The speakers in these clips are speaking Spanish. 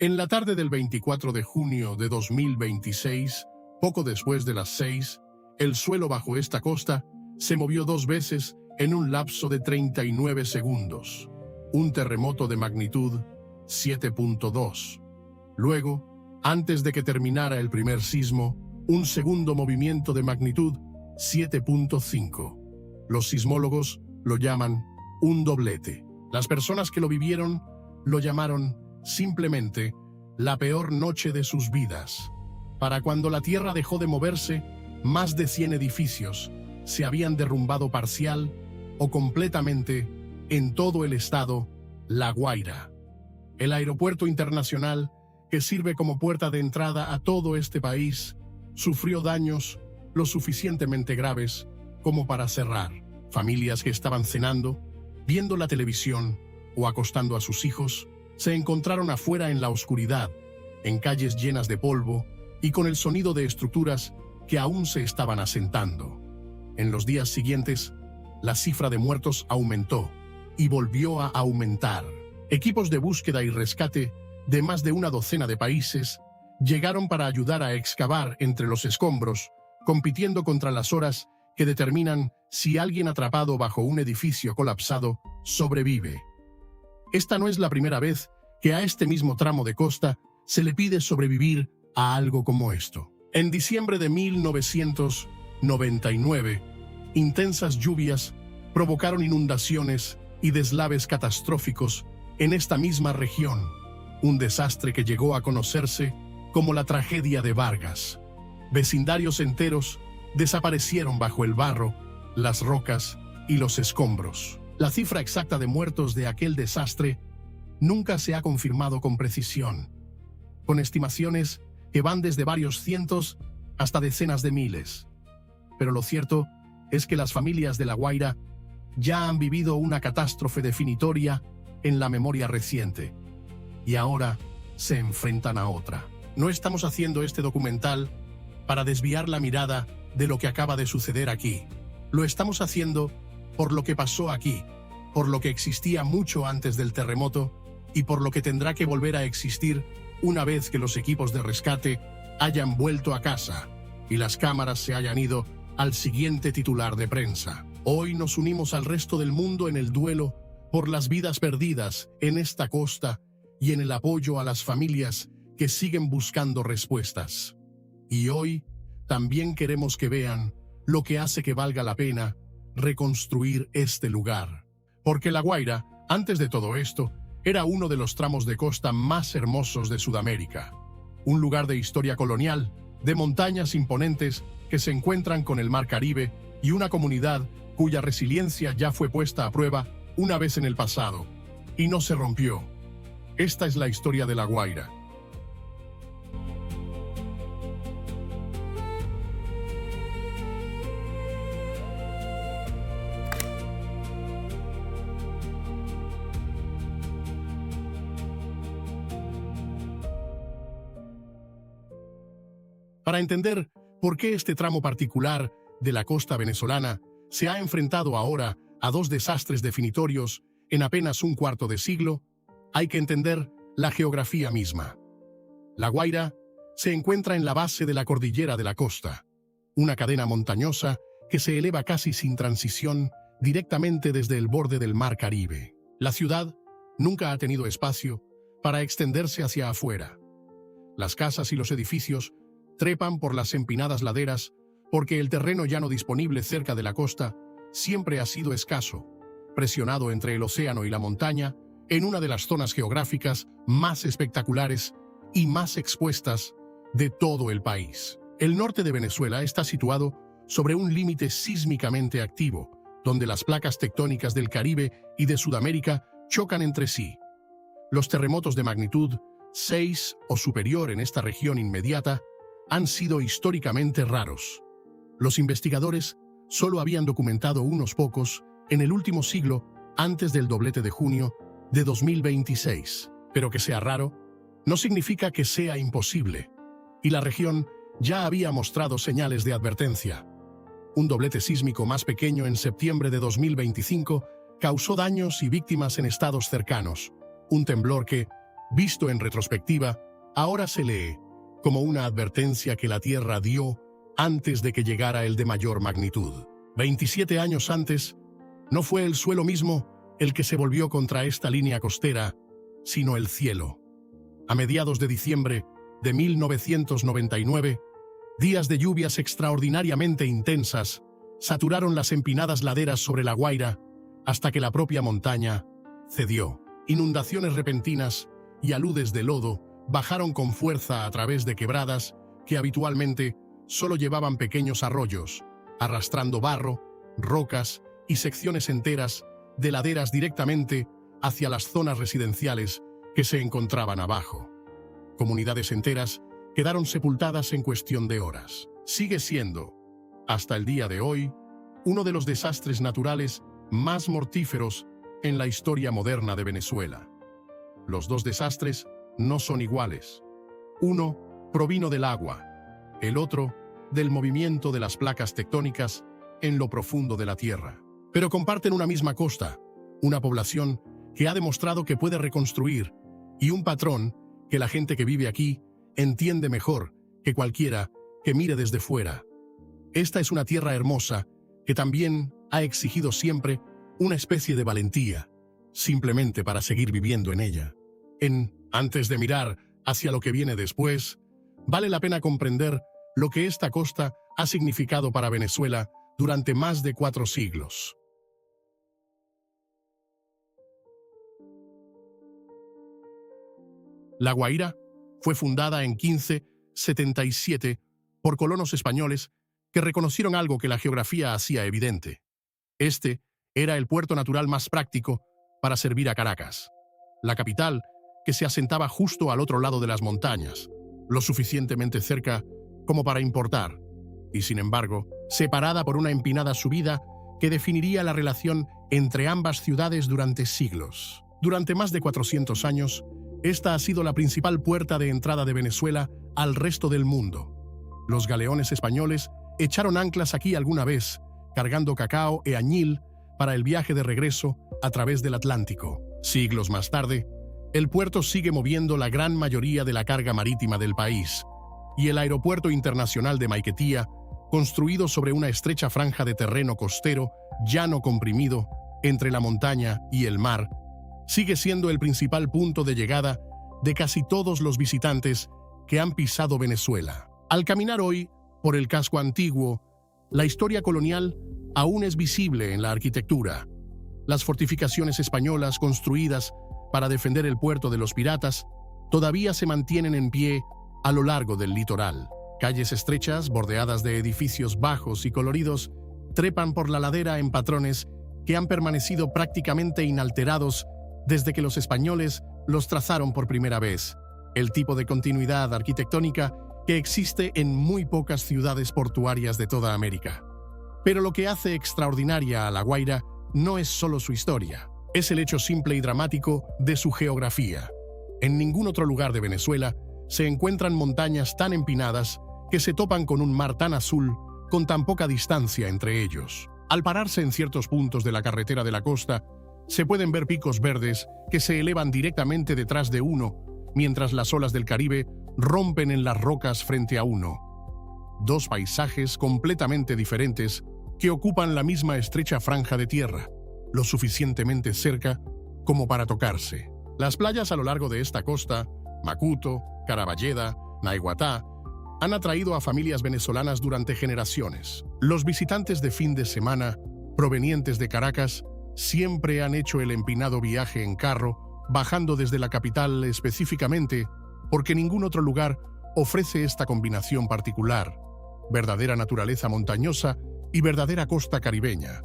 En la tarde del 24 de junio de 2026, poco después de las 6, el suelo bajo esta costa se movió 2 veces en un lapso de 39 segundos. Un terremoto de magnitud 7.2. Luego, antes de que terminara el primer sismo, un segundo movimiento de magnitud 7.5. Los sismólogos lo llaman un doblete. Las personas que lo vivieron lo llamaron simplemente la peor noche de sus vidas. Para cuando la tierra dejó de moverse, más de 100 edificios se habían derrumbado parcial o completamente en todo el estado La Guaira. El aeropuerto internacional, que sirve como puerta de entrada a todo este país, sufrió daños lo suficientemente graves como para cerrar. Familias que estaban cenando, viendo la televisión o acostando a sus hijos, se encontraron afuera en la oscuridad, en calles llenas de polvo y con el sonido de estructuras que aún se estaban asentando. En los días siguientes, la cifra de muertos aumentó y volvió a aumentar. Equipos de búsqueda y rescate de más de una docena de países llegaron para ayudar a excavar entre los escombros, compitiendo contra las horas que determinan si alguien atrapado bajo un edificio colapsado sobrevive. Esta no es la primera vez que a este mismo tramo de costa se le pide sobrevivir a algo como esto. En diciembre de 1999, intensas lluvias provocaron inundaciones y deslaves catastróficos en esta misma región, un desastre que llegó a conocerse como la tragedia de Vargas. Vecindarios enteros desaparecieron bajo el barro, las rocas y los escombros. La cifra exacta de muertos de aquel desastre nunca se ha confirmado con precisión, con estimaciones que van desde varios cientos hasta decenas de miles. Pero lo cierto es que las familias de La Guaira ya han vivido una catástrofe definitoria en la memoria reciente, y ahora se enfrentan a otra. No estamos haciendo este documental para desviar la mirada de lo que acaba de suceder aquí. Lo estamos haciendo por lo que pasó aquí, por lo que existía mucho antes del terremoto y por lo que tendrá que volver a existir una vez que los equipos de rescate hayan vuelto a casa y las cámaras se hayan ido al siguiente titular de prensa. Hoy nos unimos al resto del mundo en el duelo por las vidas perdidas en esta costa y en el apoyo a las familias que siguen buscando respuestas. Y hoy también queremos que vean lo que hace que valga la pena reconstruir este lugar. Porque La Guaira, antes de todo esto, era uno de los tramos de costa más hermosos de Sudamérica. Un lugar de historia colonial, de montañas imponentes que se encuentran con el Mar Caribe y una comunidad cuya resiliencia ya fue puesta a prueba una vez en el pasado y no se rompió. Esta es la historia de La Guaira. Para entender por qué este tramo particular de la costa venezolana se ha enfrentado ahora a 2 desastres definitorios en apenas un cuarto de siglo, hay que entender la geografía misma. La Guaira se encuentra en la base de la cordillera de la costa, una cadena montañosa que se eleva casi sin transición directamente desde el borde del Mar Caribe. La ciudad nunca ha tenido espacio para extenderse hacia afuera. Las casas y los edificios trepan por las empinadas laderas porque el terreno llano disponible cerca de la costa siempre ha sido escaso, presionado entre el océano y la montaña, en una de las zonas geográficas más espectaculares y más expuestas de todo el país. El norte de Venezuela está situado sobre un límite sísmicamente activo, donde las placas tectónicas del Caribe y de Sudamérica chocan entre sí. Los terremotos de magnitud 6 o superior en esta región inmediata han sido históricamente raros. Los investigadores solo habían documentado unos pocos en el último siglo antes del doblete de junio de 2026. Pero que sea raro no significa que sea imposible, y la región ya había mostrado señales de advertencia. Un doblete sísmico más pequeño en septiembre de 2025 causó daños y víctimas en estados cercanos, un temblor que, Visto en retrospectiva, ahora se lee como una advertencia que la Tierra dio antes de que llegara el de mayor magnitud. 27 años antes, no fue el suelo mismo el que se volvió contra esta línea costera, sino el cielo. A mediados de diciembre de 1999, días de lluvias extraordinariamente intensas saturaron las empinadas laderas sobre La Guaira hasta que la propia montaña cedió. Inundaciones repentinas y aludes de lodo bajaron con fuerza a través de quebradas que habitualmente solo llevaban pequeños arroyos, arrastrando barro, rocas y secciones enteras de laderas directamente hacia las zonas residenciales que se encontraban abajo. Comunidades enteras quedaron sepultadas en cuestión de horas. Sigue siendo, hasta el día de hoy, uno de los desastres naturales más mortíferos en la historia moderna de Venezuela. Los dos desastres no son iguales. Uno provino del agua, el otro del movimiento de las placas tectónicas en lo profundo de la tierra. Pero comparten una misma costa, una población que ha demostrado que puede reconstruir y un patrón que la gente que vive aquí entiende mejor que cualquiera que mire desde fuera. Esta es una tierra hermosa que también ha exigido siempre una especie de valentía, simplemente para seguir viviendo en ella. Antes de mirar hacia lo que viene después, vale la pena comprender lo que esta costa ha significado para Venezuela durante más de 4 siglos. La Guaira fue fundada en 1577 por colonos españoles que reconocieron algo que la geografía hacía evidente. Este era el puerto natural más práctico para servir a Caracas, la capital que se asentaba justo al otro lado de las montañas, lo suficientemente cerca como para importar, y sin embargo, separada por una empinada subida que definiría la relación entre ambas ciudades durante siglos. Durante más de 400 años, esta ha sido la principal puerta de entrada de Venezuela al resto del mundo. Los galeones españoles echaron anclas aquí alguna vez, cargando cacao e añil para el viaje de regreso a través del Atlántico. Siglos más tarde, el puerto sigue moviendo la gran mayoría de la carga marítima del país, y el aeropuerto internacional de Maiquetía, construido sobre una estrecha franja de terreno costero, llano comprimido, entre la montaña y el mar, sigue siendo el principal punto de llegada de casi todos los visitantes que han pisado Venezuela. Al caminar hoy por el casco antiguo, la historia colonial aún es visible en la arquitectura. Las fortificaciones españolas construidas para defender el puerto de los piratas todavía se mantienen en pie a lo largo del litoral. Calles estrechas, bordeadas de edificios bajos y coloridos, trepan por la ladera en patrones que han permanecido prácticamente inalterados desde que los españoles los trazaron por primera vez, el tipo de continuidad arquitectónica que existe en muy pocas ciudades portuarias de toda América. Pero lo que hace extraordinaria a La Guaira no es solo su historia, es el hecho simple y dramático de su geografía. En ningún otro lugar de Venezuela se encuentran montañas tan empinadas que se topan con un mar tan azul con tan poca distancia entre ellos. Al pararse en ciertos puntos de la carretera de la costa, se pueden ver picos verdes que se elevan directamente detrás de uno, mientras las olas del Caribe rompen en las rocas frente a uno. Dos paisajes completamente diferentes que ocupan la misma estrecha franja de tierra, lo suficientemente cerca como para tocarse. Las playas a lo largo de esta costa, Macuto, Caraballeda, Naiguatá, han atraído a familias venezolanas durante generaciones. Los visitantes de fin de semana, provenientes de Caracas, siempre han hecho el empinado viaje en carro, bajando desde la capital específicamente, porque ningún otro lugar ofrece esta combinación particular, verdadera naturaleza montañosa y verdadera costa caribeña,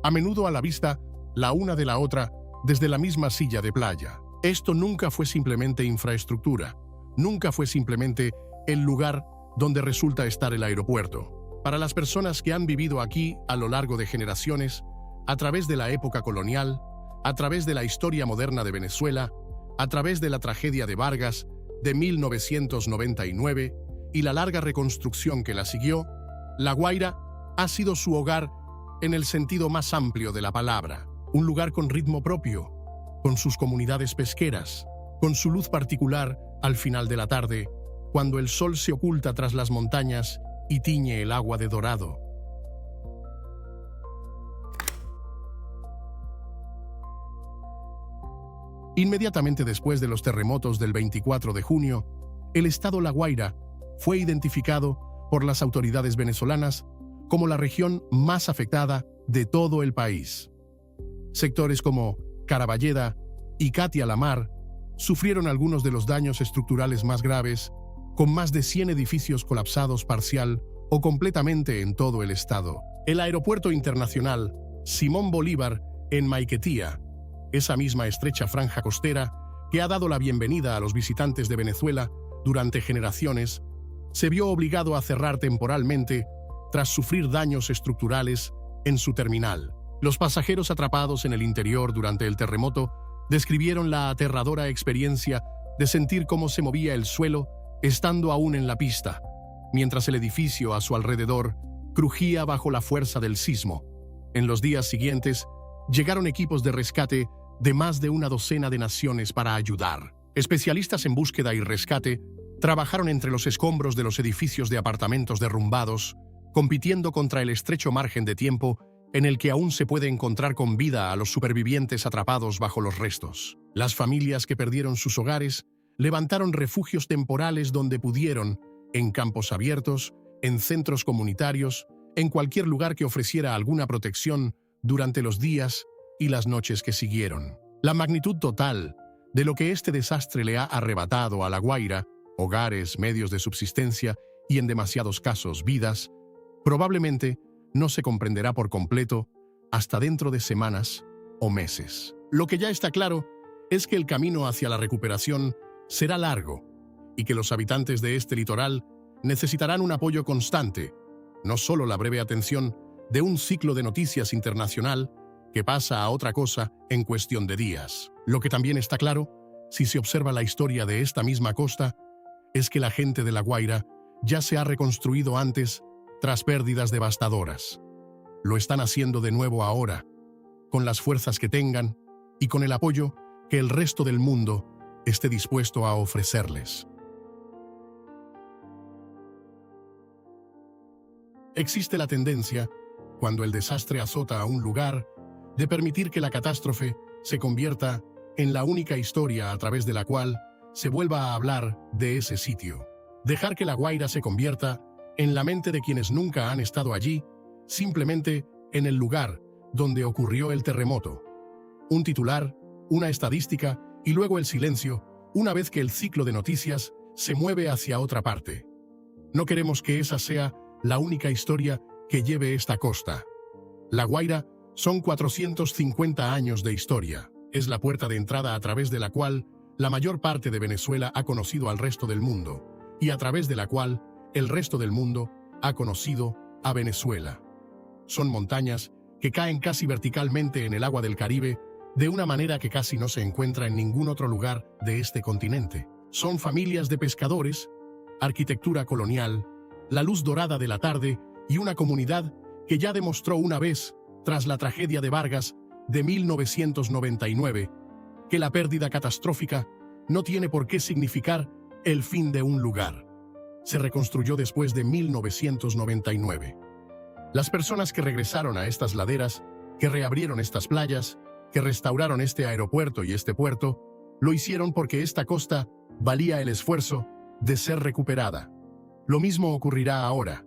a menudo a la vista la una de la otra desde la misma silla de playa. Esto nunca fue simplemente infraestructura, nunca fue simplemente el lugar donde resulta estar el aeropuerto. Para las personas que han vivido aquí a lo largo de generaciones, a través de la época colonial, a través de la historia moderna de Venezuela, a través de la tragedia de Vargas de 1999 y la larga reconstrucción que la siguió, La Guaira ha sido su hogar en el sentido más amplio de la palabra, un lugar con ritmo propio, con sus comunidades pesqueras, con su luz particular al final de la tarde, cuando el sol se oculta tras las montañas y tiñe el agua de dorado. Inmediatamente después de los terremotos del 24 de junio, el estado La Guaira fue identificado por las autoridades venezolanas como la región más afectada de todo el país. Sectores como Caraballeda y Catia la Mar sufrieron algunos de los daños estructurales más graves, con más de 100 edificios colapsados parcial o completamente en todo el estado. El aeropuerto internacional Simón Bolívar en Maiquetía, esa misma estrecha franja costera que ha dado la bienvenida a los visitantes de Venezuela durante generaciones, se vio obligado a cerrar temporalmente tras sufrir daños estructurales en su terminal. Los pasajeros atrapados en el interior durante el terremoto describieron la aterradora experiencia de sentir cómo se movía el suelo estando aún en la pista, mientras el edificio a su alrededor crujía bajo la fuerza del sismo. En los días siguientes, llegaron equipos de rescate de más de una docena de naciones para ayudar. Especialistas en búsqueda y rescate trabajaron entre los escombros de los edificios de apartamentos derrumbados, compitiendo contra el estrecho margen de tiempo en el que aún se puede encontrar con vida a los supervivientes atrapados bajo los restos. Las familias que perdieron sus hogares levantaron refugios temporales donde pudieron, en campos abiertos, en centros comunitarios, en cualquier lugar que ofreciera alguna protección durante los días y las noches que siguieron. La magnitud total de lo que este desastre le ha arrebatado a La Guaira, hogares, medios de subsistencia y, en demasiados casos, vidas, probablemente no se comprenderá por completo hasta dentro de semanas o meses. Lo que ya está claro es que el camino hacia la recuperación será largo y que los habitantes de este litoral necesitarán un apoyo constante, no solo la breve atención de un ciclo de noticias internacional que pasa a otra cosa en cuestión de días. Lo que también está claro, si se observa la historia de esta misma costa, es que la gente de La Guaira ya se ha reconstruido antes tras pérdidas devastadoras. Lo están haciendo de nuevo ahora, con las fuerzas que tengan y con el apoyo que el resto del mundo esté dispuesto a ofrecerles. Existe la tendencia, cuando el desastre azota a un lugar, de permitir que la catástrofe se convierta en la única historia a través de la cual se vuelva a hablar de ese sitio. Dejar que La Guaira se convierta en la mente de quienes nunca han estado allí, simplemente en el lugar donde ocurrió el terremoto. Un titular, una estadística y luego el silencio, una vez que el ciclo de noticias se mueve hacia otra parte. No queremos que esa sea la única historia que lleve esta costa. La Guaira son 450 años de historia. Es la puerta de entrada a través de la cual la mayor parte de Venezuela ha conocido al resto del mundo, y a través de la cual el resto del mundo ha conocido a Venezuela. Son montañas que caen casi verticalmente en el agua del Caribe, de una manera que casi no se encuentra en ningún otro lugar de este continente. Son familias de pescadores, arquitectura colonial, la luz dorada de la tarde y una comunidad que ya demostró una vez, tras la tragedia de Vargas de 1999, que la pérdida catastrófica no tiene por qué significar el fin de un lugar. Se reconstruyó después de 1999. Las personas que regresaron a estas laderas, que reabrieron estas playas, que restauraron este aeropuerto y este puerto, lo hicieron porque esta costa valía el esfuerzo de ser recuperada. Lo mismo ocurrirá ahora.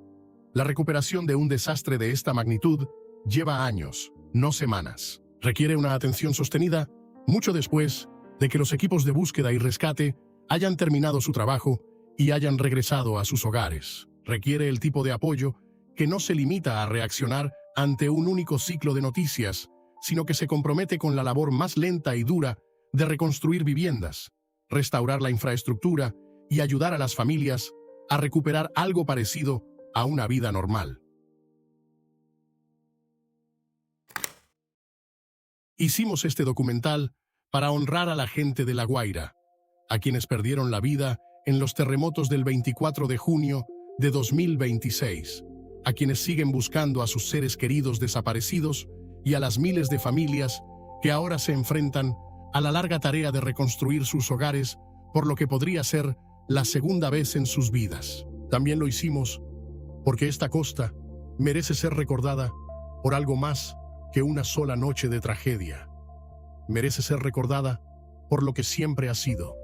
La recuperación de un desastre de esta magnitud lleva años, no semanas. Requiere una atención sostenida mucho después de que los equipos de búsqueda y rescate hayan terminado su trabajo y hayan regresado a sus hogares. Requiere el tipo de apoyo que no se limita a reaccionar ante un único ciclo de noticias, sino que se compromete con la labor más lenta y dura de reconstruir viviendas, restaurar la infraestructura y ayudar a las familias a recuperar algo parecido a una vida normal. Hicimos este documental para honrar a la gente de La Guaira, a quienes perdieron la vida en los terremotos del 24 de junio de 2026, a quienes siguen buscando a sus seres queridos desaparecidos y a las miles de familias que ahora se enfrentan a la larga tarea de reconstruir sus hogares, por lo que podría ser la segunda vez en sus vidas. También lo hicimos porque esta costa merece ser recordada por algo más que una sola noche de tragedia. Merece ser recordada por lo que siempre ha sido: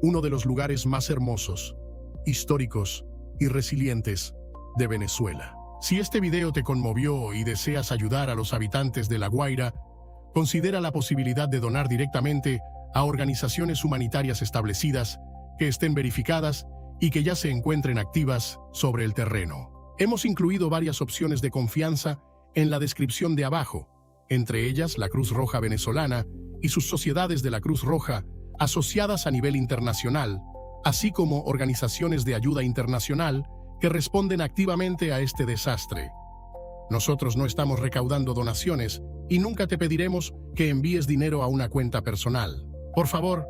uno de los lugares más hermosos, históricos y resilientes de Venezuela. Si este video te conmovió y deseas ayudar a los habitantes de La Guaira, considera la posibilidad de donar directamente a organizaciones humanitarias establecidas, que estén verificadas y que ya se encuentren activas sobre el terreno. Hemos incluido varias opciones de confianza en la descripción de abajo, entre ellas la Cruz Roja Venezolana y sus sociedades de la Cruz Roja asociadas a nivel internacional, así como organizaciones de ayuda internacional que responden activamente a este desastre. Nosotros no estamos recaudando donaciones y nunca te pediremos que envíes dinero a una cuenta personal. Por favor,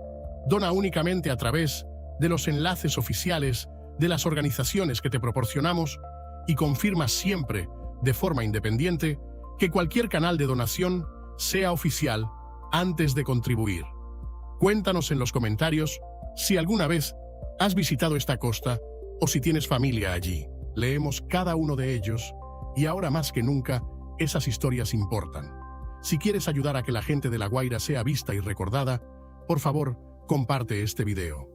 dona únicamente a través de los enlaces oficiales de las organizaciones que te proporcionamos y confirma siempre, de forma independiente, que cualquier canal de donación sea oficial antes de contribuir. Cuéntanos en los comentarios si alguna vez has visitado esta costa o si tienes familia allí. Leemos cada uno de ellos y ahora más que nunca, esas historias importan. Si quieres ayudar a que la gente de La Guaira sea vista y recordada, por favor, comparte este video.